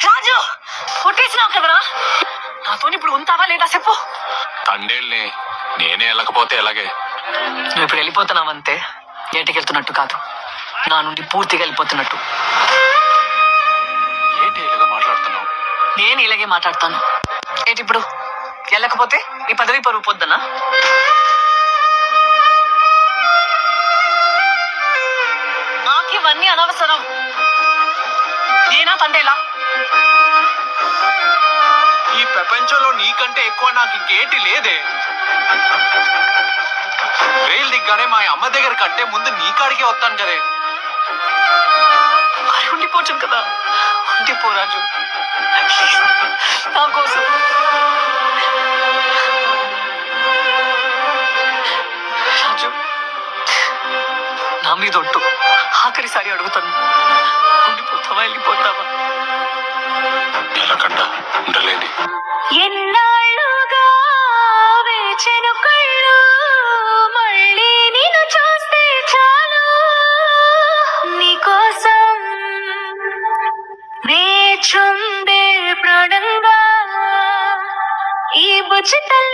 రాజు కొట్టేసినావు కదరా, నాతో ఇప్పుడు ఉంటావా లేదా చెప్పు. తండేళ్ళని నేనే వెళ్ళకపోతే ఎలాగే? నువ్వు ఇప్పుడు వెళ్ళిపోతున్నావంతే, ఏటికి వెళ్తున్నట్టు కాదు, నా నుండి పూర్తిగా వెళ్ళిపోతున్నట్టు. ఏంటి ఇలాగా మాట్లాడుతున్నావు? నేను ఇలాగే మాట్లాడతాను. ఏంటి ఇప్పుడు వెళ్ళకపోతే నీ పదవి పరువు పొద్దనా? నాకు ఇవన్నీ అనవసరం. నేనా తండేలా? ఈ ప్రపంచంలో నీకంటే ఎక్కువ నాకు ఇంకేంటి లేదే. రైలు దిగ్గానే మా అమ్మ దగ్గర కంటే ముందు నీ కాడికే వస్తాను కదే. మరి ఉండిపోవచ్చు కదా, ఉండిపో రాజు నా కోసం. రాజు నా మీద ఒట్టు, ఆఖరిసారి అడుగుతాను, ఉండిపోతావా వెళ్ళిపోతావా? ఎలాకంట ఉండలేని ఎన్నాళ్ళుగా వేచెను కళ్ళు, మళ్ళీ నిన్ను చూస్తే చాలు, నీకోసం వేచుందే ప్రాణంగా ఈ బుజ్జితల్లి.